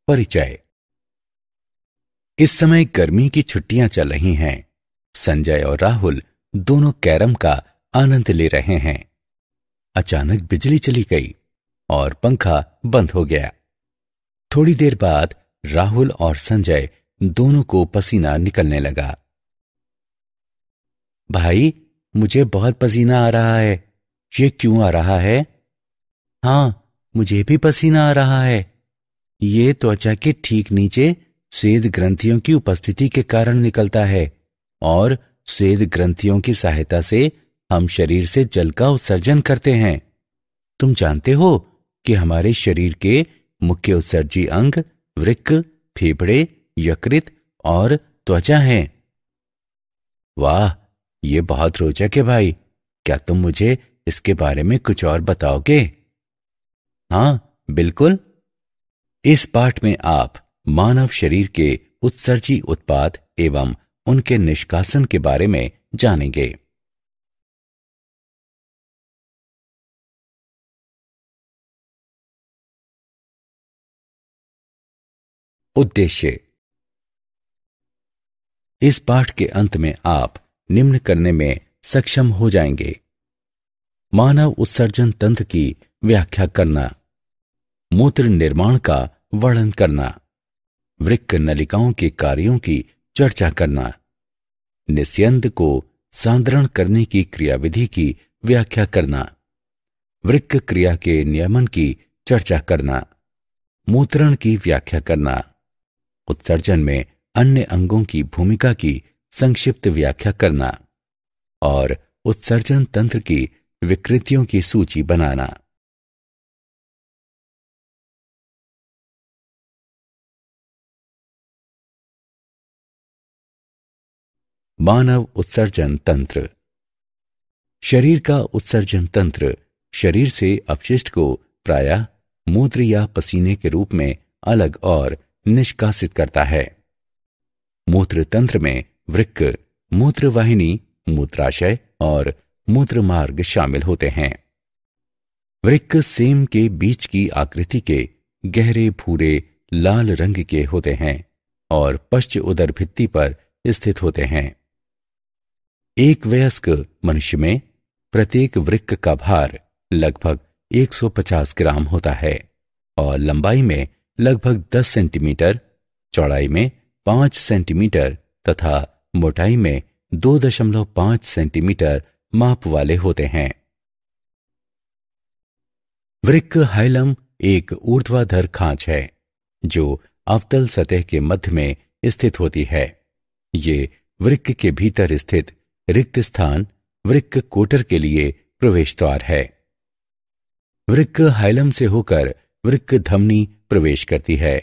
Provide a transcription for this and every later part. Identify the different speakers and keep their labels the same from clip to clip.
Speaker 1: परिचय। इस समय गर्मी की छुट्टियां चल रही हैं। संजय और राहुल दोनों कैरम का आनंद ले रहे हैं। अचानक बिजली चली गई और पंखा बंद हो गया। थोड़ी देर बाद राहुल और संजय दोनों को पसीना निकलने लगा। भाई, मुझे बहुत पसीना आ रहा है। ये क्यों आ रहा है? हाँ, मुझे भी पसीना आ रहा है। ये त्वचा के ठीक नीचे स्वेद ग्रंथियों की उपस्थिति के कारण निकलता है और स्वेद ग्रंथियों की सहायता से हम शरीर से जल का उत्सर्जन करते हैं। तुम जानते हो कि हमारे शरीर के मुख्य उत्सर्जी अंग वृक्क, फेफड़े, यकृत और त्वचा हैं। वाह, ये बहुत रोचक है भाई। क्या तुम मुझे इसके बारे में कुछ और बताओगे? हाँ, बिल्कुल। इस पाठ में आप मानव शरीर के उत्सर्जी उत्पाद एवं उनके निष्कासन के बारे में जानेंगे। उद्देश्य। इस पाठ के अंत में आप निम्न करने में सक्षम हो जाएंगे: मानव उत्सर्जन तंत्र की व्याख्या करना, मूत्र निर्माण का वर्णन करना, वृक्क नलिकाओं के कार्यों की चर्चा करना, निस्यंद को सांद्रण करने की क्रियाविधि की व्याख्या करना, वृक्क क्रिया के नियमन की चर्चा करना, मूत्रण की व्याख्या करना, उत्सर्जन में अन्य अंगों की भूमिका की संक्षिप्त व्याख्या करना और उत्सर्जन तंत्र की विकृतियों की सूची बनाना। मानव उत्सर्जन तंत्र। शरीर का उत्सर्जन तंत्र शरीर से अपशिष्ट को प्रायः मूत्र या पसीने के रूप में अलग और निष्कासित करता है। मूत्र तंत्र में वृक्क, मूत्रवाहिनी, मूत्राशय और मूत्र मार्ग शामिल होते हैं। वृक्क सेम के बीच की आकृति के गहरे भूरे लाल रंग के होते हैं और पश्च उदर भित्ति पर स्थित होते हैं। एक वयस्क मनुष्य में प्रत्येक वृक्क का भार लगभग 150 ग्राम होता है और लंबाई में लगभग 10 सेंटीमीटर, चौड़ाई में 5 सेंटीमीटर तथा मोटाई में 2.5 सेंटीमीटर माप वाले होते हैं। वृक्क हाइलम एक ऊर्ध्वाधर खांच है जो अवतल सतह के मध्य में स्थित होती है। ये वृक्क के भीतर स्थित रिक्त स्थान वृक्क कोटर के लिए प्रवेश द्वार है। वृक्क हाइलम से होकर वृक्क धमनी प्रवेश करती है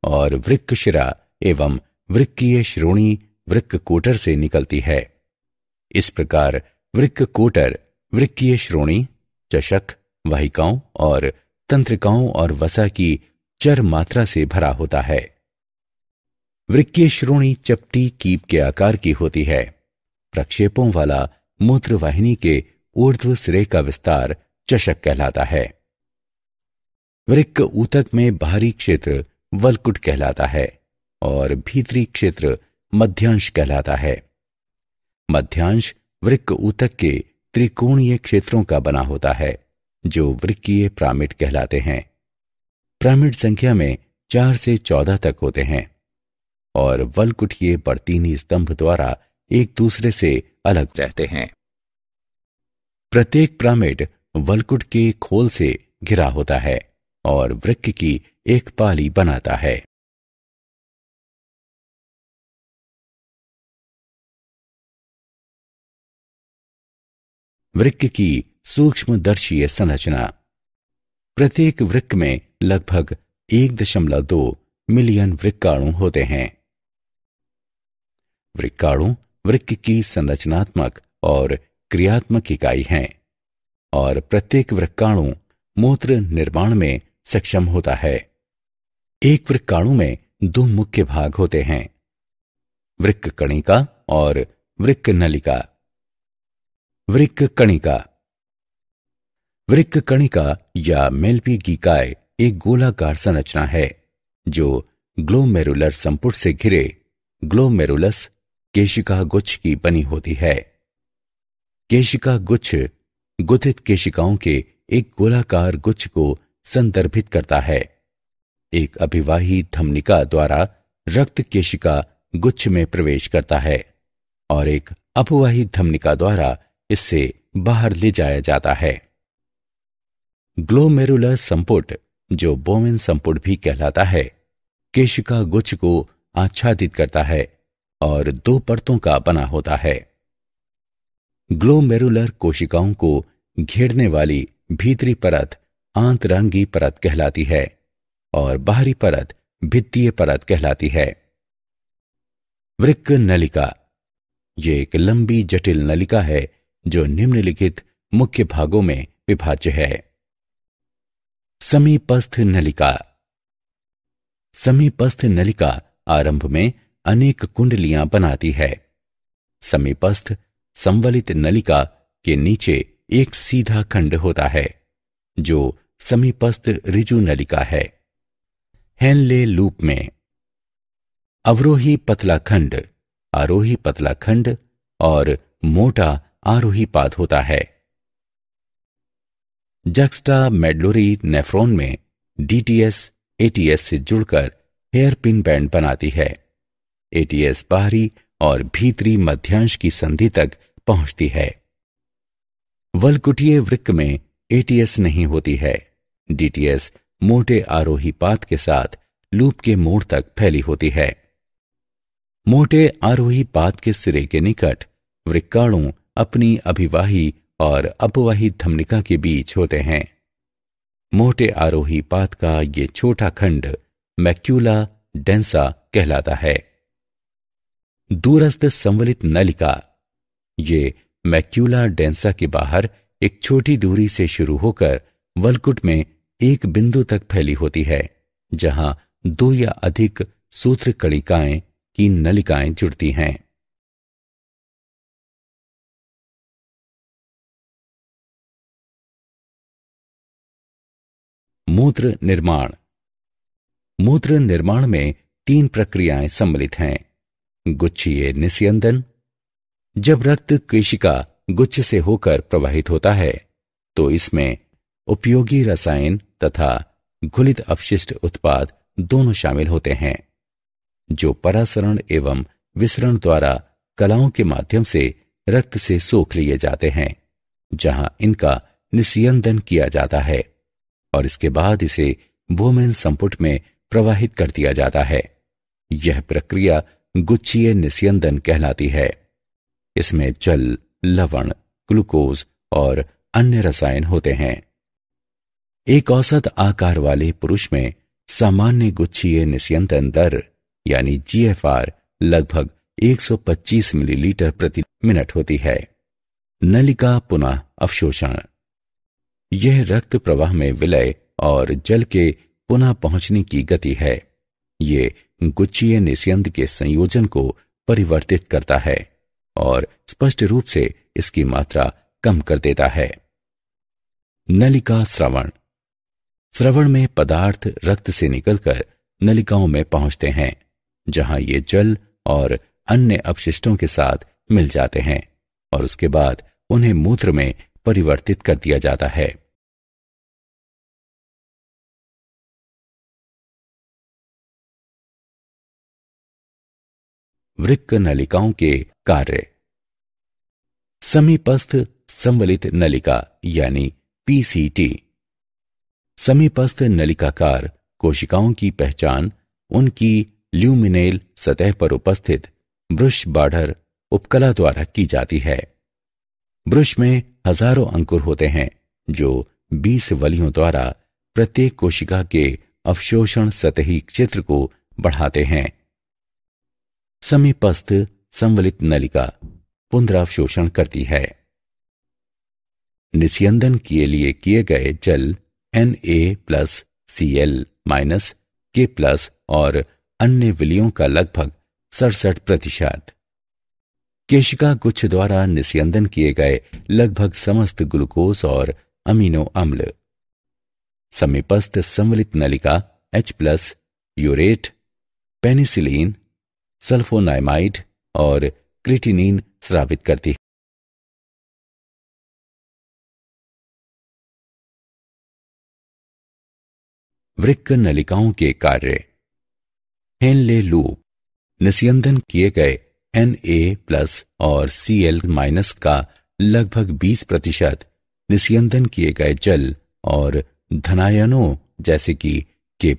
Speaker 1: और वृक्क शिरा एवं वृक्कीय श्रोणी वृक्क कोटर से निकलती है। इस प्रकार वृक्क कोटर वृक्कीय श्रोणी, चषक, वाहिकाओं और तंत्रिकाओं और वसा की चर मात्रा से भरा होता है। वृक्कीय श्रोणी चपटी कीप के आकार की होती है। प्रक्षेपों वाला मूत्रवाहिनी के ऊर्ध्व सिरे का विस्तार चषक कहलाता है। वृक्क ऊतक में बाहरी क्षेत्र वल्कुट कहलाता है और भीतरी क्षेत्र मध्यांश कहलाता है। मध्यांश वृक्क ऊतक के त्रिकोणीय क्षेत्रों का बना होता है जो वृक्कीय प्रामिड कहलाते हैं। प्रामिड संख्या में 4 से 14 तक होते हैं और वल्कुटीय बर्तीनी स्तंभ द्वारा एक दूसरे से अलग रहते हैं। प्रत्येक प्रामिड वल्कुट के खोल से घिरा होता है और वृक्क की एक पाली बनाता है। वृक्क की सूक्ष्मदर्शीय संरचना। प्रत्येक वृक्क में लगभग 1.2 मिलियन वृक्काणु होते हैं। वृक्काणु वृक्क की संरचनात्मक और क्रियात्मक इकाई हैं और प्रत्येक वृक्काणु मूत्र निर्माण में सक्षम होता है। एक वृक्काणु में 2 मुख्य भाग होते हैं: वृक्क कणिका और वृक्क नलिका। वृक्क कणिका। वृक्क कणिका या मेलपीगिकाय एक गोलाकार संरचना है जो ग्लोमेरुलर संपुट से घिरे ग्लोमेरुलस केशिका गुच्छ की बनी होती है। केशिका गुच्छ गुथित केशिकाओं के एक गोलाकार गुच्छ को संदर्भित करता है। एक अभिवाही धमनिका द्वारा रक्त केशिका गुच्छ में प्रवेश करता है और एक अपवाही धमनिका द्वारा इससे बाहर ले जाया जाता है। ग्लोमेरुलर संपुट, जो बोवेन संपुट भी कहलाता है, केशिका गुच्छ को आच्छादित करता है और 2 परतों का बना होता है। ग्लोमेरुलर कोशिकाओं को घेरने वाली भीतरी परत आंतरंगी परत कहलाती है और बाहरी परत भित्तीय परत कहलाती है। वृक्क नलिका, ये एक लंबी जटिल नलिका है जो निम्नलिखित मुख्य भागों में विभाज्य है। समीपस्थ नलिका। समीपस्थ नलिका आरंभ में अनेक कुंडलियां बनाती है। समीपस्थ संवलित नलिका के नीचे एक सीधा खंड होता है जो समीपस्थ ऋजु नलिका है। हेनले लूप में अवरोही पतला खंड, आरोही पतला खंड और मोटा आरोही पाद होता है। जक्स्टा मेडुलरी नेफ्रॉन में डीटीएस एटीएस से जुड़कर हेयरपिन बैंड बनाती है। एटीएस बाहरी और भीतरी मध्यांश की संधि तक पहुंचती है। वल्कुटीय वृक्क में एटीएस नहीं होती है। डीटीएस मोटे आरोही पाद के साथ लूप के मोड़ तक फैली होती है। मोटे आरोही पाद के सिरे के निकट वृक्काणु अपनी अभिवाही और अपवाही धमनिका के बीच होते हैं। मोटे आरोही पाद का ये छोटा खंड मैक्यूला डेंसा कहलाता है। दूरस्थ संवलित नलिका, ये मैक्यूला डेंसा के बाहर एक छोटी दूरी से शुरू होकर वल्कुट में एक बिंदु तक फैली होती है, जहां 2 या अधिक सूत्र कणिकाएं की नलिकाएं जुड़ती हैं। मूत्र निर्माण। मूत्र निर्माण में 3 प्रक्रियाएं सम्मिलित हैं। गुच्छीय निस्यंदन। जब रक्त केशिका गुच्छ से होकर प्रवाहित होता है तो इसमें उपयोगी रसायन तथा घुलित अपशिष्ट उत्पाद दोनों शामिल होते हैं, जो परासरण एवं विसरण द्वारा कलाओं के माध्यम से रक्त से सोख लिए जाते हैं, जहां इनका निस्यंदन किया जाता है और इसके बाद इसे बोवेन संपुट में प्रवाहित कर दिया जाता है। यह प्रक्रिया गुच्छीय निस्यंदन कहलाती है। इसमें जल, लवण, ग्लूकोज और अन्य रसायन होते हैं। एक औसत आकार वाले पुरुष में सामान्य गुच्छीय निस्यंदन दर यानी जीएफआर लगभग 125 मिलीलीटर प्रति मिनट होती है। नलिका पुनः अवशोषण। यह रक्त प्रवाह में विलय और जल के पुनः पहुंचने की गति है। ये गुच्छीय निस्यंद के संयोजन को परिवर्तित करता है और स्पष्ट रूप से इसकी मात्रा कम कर देता है। नलिका स्रवण। स्रवण में पदार्थ रक्त से निकलकर नलिकाओं में पहुंचते हैं, जहां ये जल और अन्य अपशिष्टों के साथ मिल जाते हैं और उसके बाद उन्हें मूत्र में परिवर्तित कर दिया जाता है। वृक्क नलिकाओं के कार्य। समीपस्थ संवलित नलिका यानी पीसीटी। समीपस्थ नलिकाकार कोशिकाओं की पहचान उनकी ल्यूमिनेल सतह पर उपस्थित ब्रुश बाढ़र उपकला द्वारा की जाती है। ब्रुश में हजारों अंकुर होते हैं जो 20 वलियों द्वारा प्रत्येक कोशिका के अवशोषण सतही क्षेत्र को बढ़ाते हैं। समीपस्थ संवलित नलिका पुनरावशोषण करती है। निस्यंदन के लिए किए गए जल Na+Cl- K+ और अन्य विलियों का लगभग 67%। केशिका गुच्छ द्वारा निस्यंदन किए गए लगभग समस्त ग्लूकोज और अमीनो अम्ल। समीपस्थ संवलित नलिका H+, यूरेट, पेनिसिलिन, सल्फोनामाइड और क्रिटिनिन स्रावित करती है। वृक्क नलिकाओं के कार्य। Henle loop. निस्यंदन किए गए Na+ और Cl- का लगभग 20% निस्यंदन किए गए जल और धनायनों जैसे कि K+,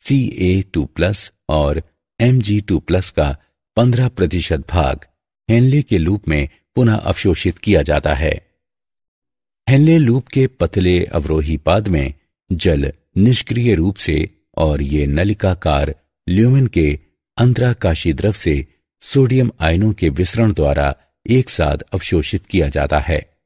Speaker 1: Ca2+ और Mg2+ का 15% भाग हेनले के लूप में पुनः अवशोषित किया जाता है। हेनले लूप के पतले अवरोही पाद में जल निष्क्रिय रूप से और ये नलिकाकार ल्यूमेन के अंतराकाशी द्रव से सोडियम आयनों के विसरण द्वारा एक साथ अवशोषित किया जाता है।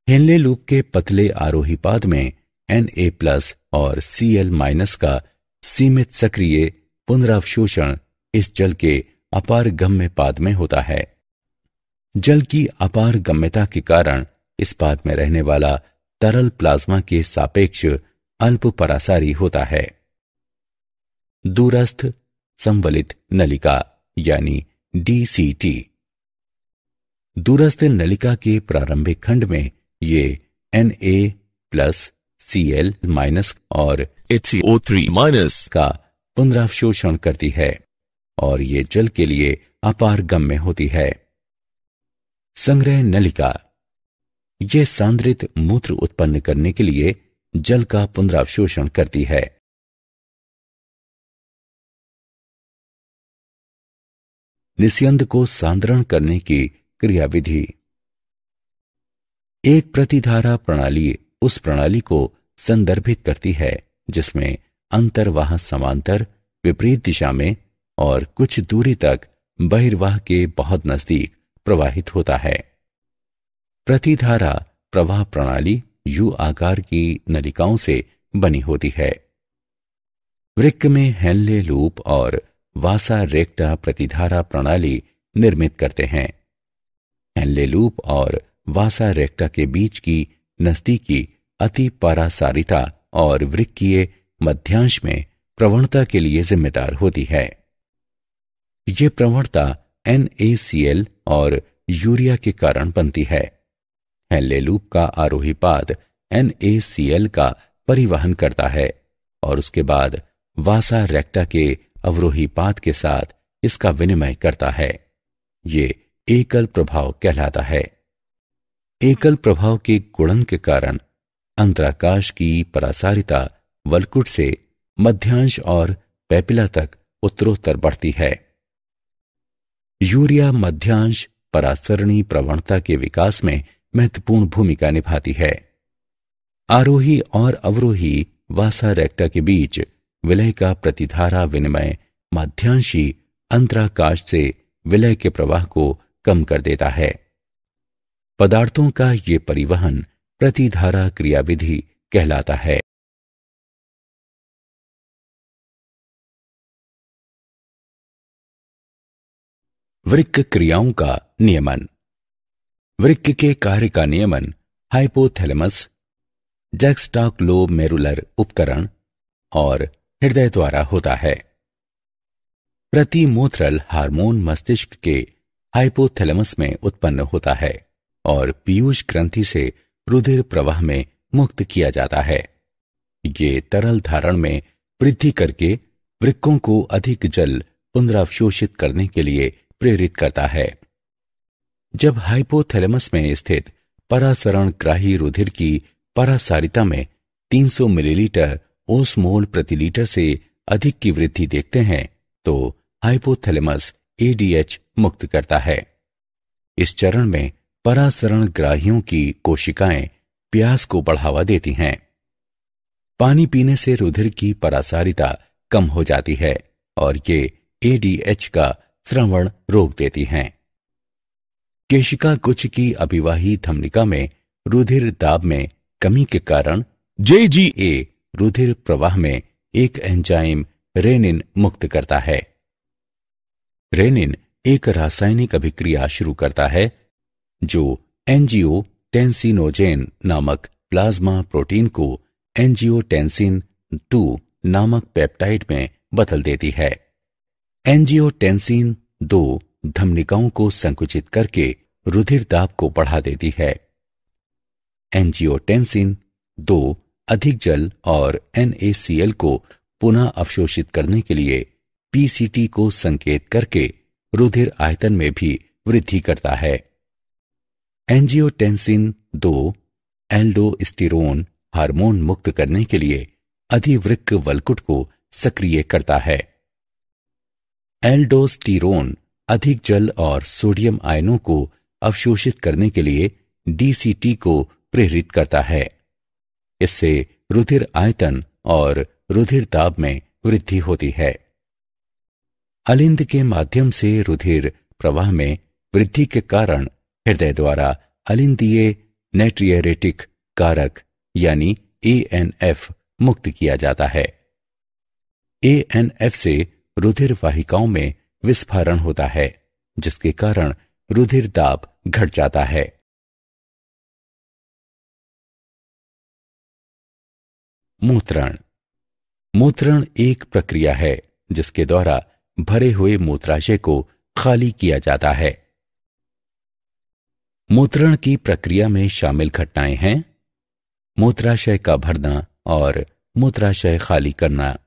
Speaker 1: हेनले लूप के पतले आरोही पाद में Na+ और Cl- का सीमित सक्रिय पुनरावशोषण इस जल के अपारगम्य पाद में होता है। जल की अपारगम्यता के कारण इस पाद में रहने वाला तरल प्लाज्मा के सापेक्ष अल्प परासारी होता है। दूरस्थ संवलित नलिका यानी DCT। दूरस्थ नलिका के प्रारंभिक खंड में ये Na+, Cl- और
Speaker 2: HCO3-
Speaker 1: का पुनरावशोषण करती है और ये जल के लिए अपारगम्य होती है। संग्रह नलिका। ये सांद्रित मूत्र उत्पन्न करने के लिए जल का पुनरावशोषण करती है। निस्यंद को सांद्रण करने की क्रियाविधि। एक प्रतिधारा प्रणाली उस प्रणाली को संदर्भित करती है जिसमें अंतर्वाह समांतर विपरीत दिशा में और कुछ दूरी तक बहिर्वाह के बहुत नजदीक प्रवाहित होता है। प्रतिधारा प्रवाह प्रणाली यू आकार की नलिकाओं से बनी होती है। वृक्क में हेनले लूप और वासा रेक्टा प्रतिधारा प्रणाली निर्मित करते हैं। हेनले लूप और वासा रेक्टा के बीच की नजदीकी अति पारासारिता और वृक्कीय मध्यांश में प्रवणता के लिए जिम्मेदार होती है। ये प्रवणता NaCl और यूरिया के कारण बनती है। हेनले लूप का आरोही पाद NaCl का परिवहन करता है और उसके बाद वासा रेक्टा के अवरोही पाद के साथ इसका विनिमय करता है। ये एकल प्रभाव कहलाता है। एकल प्रभाव के गुणन के कारण अंतराकाश की परासारिता वलकुट से मध्यांश और पैपिला तक उत्तरोत्तर बढ़ती है। यूरिया मध्यांश परासरणी प्रवणता के विकास में महत्वपूर्ण भूमिका निभाती है। आरोही और अवरोही वासा रेक्टा के बीच विलय का प्रतिधारा विनिमय मध्यांशी अंतराकाश से विलय के प्रवाह को कम कर देता है। पदार्थों का ये परिवहन प्रतिधारा क्रियाविधि कहलाता है। वृक्क क्रियाओं का नियमन। वृक्क के कार्य का नियमन हाइपोथैलेमस, जैक्स्टाक्लोमेरुलर उपकरण और हृदय द्वारा होता है। प्रतिमूत्रल हार्मोन मस्तिष्क के हाइपोथैलेमस में उत्पन्न होता है और पीयूष ग्रंथि से रुधिर प्रवाह में मुक्त किया जाता है। ये तरल धारण में वृद्धि करके वृक्कों को अधिक जल पुनरावशोषित करने के लिए प्रेरित करता है। जब हाइपोथैलेमस में स्थित परासरण ग्राही रुधिर की परासारिता में 300 मिलीलीटर ओस्मोल प्रति लीटर से अधिक की वृद्धि देखते हैं तो हाइपोथैलेमस ADH मुक्त करता है। इस चरण में परासरण ग्राहियों की कोशिकाएं प्यास को बढ़ावा देती हैं। पानी पीने से रुधिर की परासारिता कम हो जाती है और ये ADH का स्रवण रोक देती हैं। केशिका गुच्छ की अभिवाही धमनिका में रुधिर दाब में कमी के कारण JGA रुधिर प्रवाह में एक एंजाइम रेनिन मुक्त करता है। रेनिन एक रासायनिक अभिक्रिया शुरू करता है जो एंजियोटेंसिनोजेन नामक प्लाज्मा प्रोटीन को एंजियोटेंसिन 2 नामक पेप्टाइड में बदल देती है। एंजियोटेंसिन 2 धमनिकाओं को संकुचित करके रुधिर दाब को बढ़ा देती है। एंजियोटेंसिन 2 अधिक जल और NaCl को पुनः अवशोषित करने के लिए PCT को संकेत करके रुधिर आयतन में भी वृद्धि करता है। एंजियोटेंसिन 2 एल्डोस्टेरोन हार्मोन मुक्त करने के लिए अधिवृक्क वल्कुट को सक्रिय करता है। एल्डोस्टेरोन अधिक जल और सोडियम आयनों को अवशोषित करने के लिए DCT को प्रेरित करता है। इससे रुधिर आयतन और रुधिर दाब में वृद्धि होती है। अलिंद के माध्यम से रुधिर प्रवाह में वृद्धि के कारण हृदय द्वारा अलिंदीय नेट्रियरेटिक कारक यानी ANF मुक्त किया जाता है। ANF से रुधिर वाहिकाओं में विस्फारण होता है, जिसके कारण रुधिर दाब घट जाता है। मूत्रण। मूत्रण एक प्रक्रिया है जिसके द्वारा भरे हुए मूत्राशय को खाली किया जाता है। मूत्रण की प्रक्रिया में शामिल घटनाएं हैं मूत्राशय का भरना और मूत्राशय खाली करना।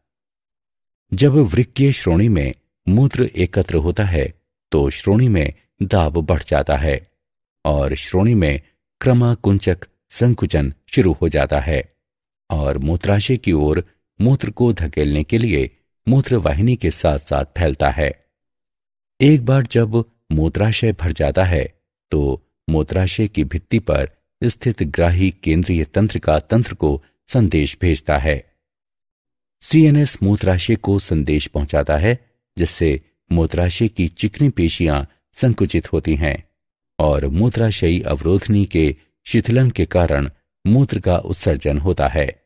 Speaker 1: जब वृक्कीय श्रोणि में मूत्र एकत्र होता है तो श्रोणि में दाब बढ़ जाता है और श्रोणि में क्रमाकुंचक संकुचन शुरू हो जाता है और मूत्राशय की ओर मूत्र को धकेलने के लिए मूत्रवाहिनी के साथ साथ फैलता है। एक बार जब मूत्राशय भर जाता है तो मूत्राशय की भित्ति पर स्थित ग्राही केंद्रीय तंत्रिका तंत्र को संदेश भेजता है। CNS मूत्राशय को संदेश पहुंचाता है, जिससे मूत्राशय की चिकनी पेशियां संकुचित होती हैं और मूत्राशयी अवरोधनी के शिथिलन के कारण मूत्र का उत्सर्जन होता है।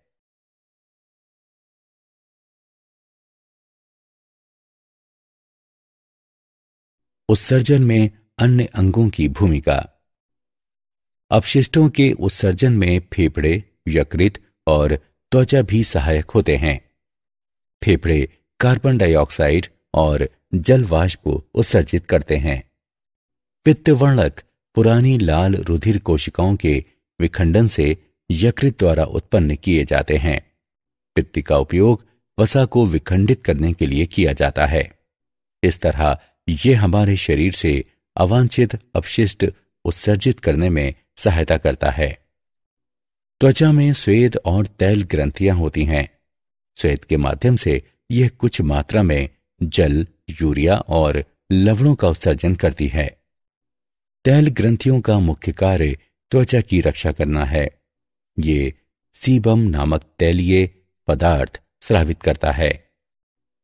Speaker 1: उत्सर्जन में अन्य अंगों की भूमिका। अपशिष्टों के उत्सर्जन में फेफड़े, यकृत और त्वचा भी सहायक होते हैं। फेफड़े कार्बन डाइऑक्साइड और जल वाष्प को उत्सर्जित करते हैं। पित्तवर्णक पुरानी लाल रुधिर कोशिकाओं के विखंडन से यकृत द्वारा उत्पन्न किए जाते हैं। पित्त का उपयोग वसा को विखंडित करने के लिए किया जाता है। इस तरह ये हमारे शरीर से अवांछित अपशिष्ट उत्सर्जित करने में सहायता करता है। त्वचा में स्वेद और तैल ग्रंथियां होती हैं। स्वेद के माध्यम से यह कुछ मात्रा में जल, यूरिया और लवणों का उत्सर्जन करती है। तैल ग्रंथियों का मुख्य कार्य त्वचा की रक्षा करना है। ये सीबम नामक तैलीय पदार्थ स्रावित करता है,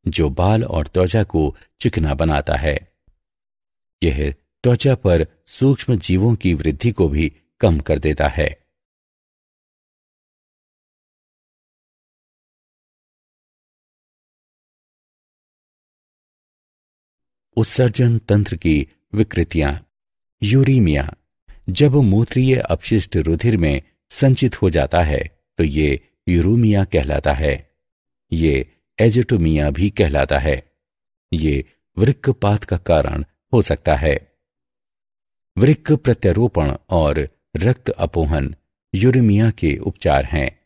Speaker 1: जो बाल और त्वचा को चिकना बनाता है। यह त्वचा पर सूक्ष्म जीवों की वृद्धि को भी कम कर देता है। उत्सर्जन तंत्र की विकृतियां। यूरीमिया। जब मूत्रीय अपशिष्ट रुधिर में संचित हो जाता है तो ये यूरूमिया कहलाता है। ये एजेटोमिया भी कहलाता है। ये वृक्कपात का कारण हो सकता है। वृक्क प्रत्यारोपण और रक्त अपोहन यूरेमिया के उपचार हैं।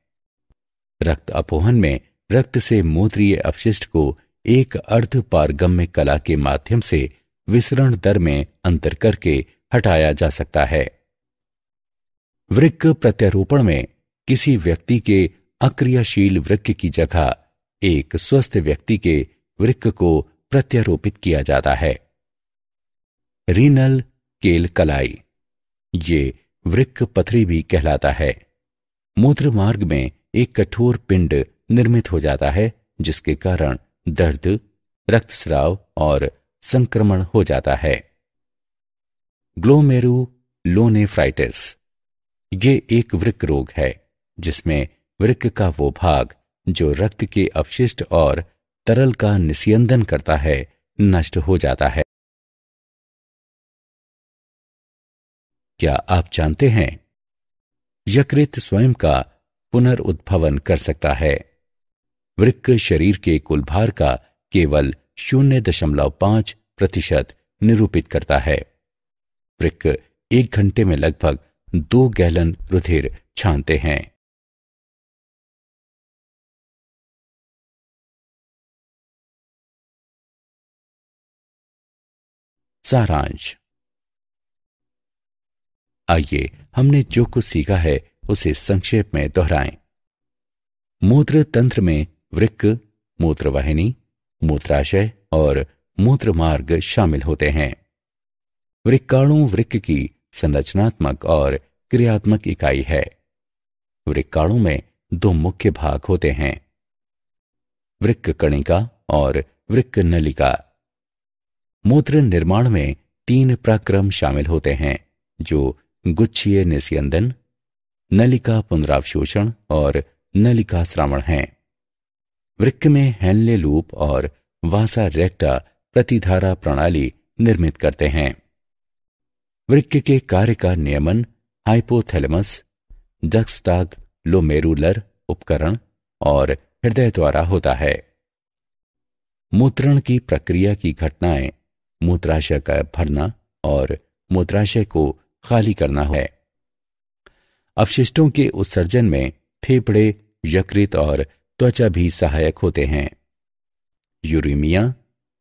Speaker 1: रक्त अपोहन में रक्त से मूत्रीय अपशिष्ट को एक अर्ध पारगम्य कला के माध्यम से विसरण दर में अंतर करके हटाया जा सकता है। वृक्क प्रत्यारोपण में किसी व्यक्ति के अक्रियाशील वृक्क की जगह एक स्वस्थ व्यक्ति के वृक्क को प्रत्यारोपित किया जाता है। रीनल केल कलाई। ये वृक्क पथरी भी कहलाता है। मूत्र मार्ग में एक कठोर पिंड निर्मित हो जाता है, जिसके कारण दर्द, रक्तस्राव और संक्रमण हो जाता है। ग्लोमेरुलोनेफ्राइटिस। ये एक वृक्क रोग है जिसमें वृक्क का वो भाग जो रक्त के अपशिष्ट और तरल का निस्यंदन करता है नष्ट हो जाता है। क्या आप जानते हैं यकृत स्वयं का पुनरुद्भवन कर सकता है? वृक्क शरीर के कुल भार का केवल 0.5% निरूपित करता है। वृक्क 1 घंटे में लगभग 2 गैलन रुधिर छानते हैं। सारांश। आइए हमने जो कुछ सीखा है उसे संक्षेप में दोहराएं। मूत्र तंत्र में वृक्क, मूत्रवाहिनी, मूत्राशय और मूत्रमार्ग शामिल होते हैं। वृक्काणु वृक्क की संरचनात्मक और क्रियात्मक इकाई है। वृक्काणु में 2 मुख्य भाग होते हैं, वृक्क कणिका और वृक्क नलिका। मूत्र निर्माण में 3 प्रक्रम शामिल होते हैं, जो गुच्छीय निस्यंदन, नलिका पुनरावशोषण और नलिका श्रावण हैं। वृक्क में हेनले लूप और वासा रेक्टा प्रतिधारा प्रणाली निर्मित करते हैं। वृक्क के कार्य का नियमन हाइपोथैलेमस, जक्सटाग्लोमेरुलर उपकरण और हृदय द्वारा होता है। मूत्रण की प्रक्रिया की घटनाएं मूत्राशय का भरना और मूत्राशय को खाली करना है। अपशिष्टों के उत्सर्जन में फेफड़े, यकृत और त्वचा भी सहायक होते हैं। यूरेमिया,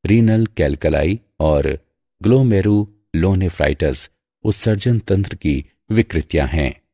Speaker 1: रीनल कैल्कलाई और ग्लोमेरुलोनेफ्राइटिस उत्सर्जन तंत्र की विकृतियां हैं।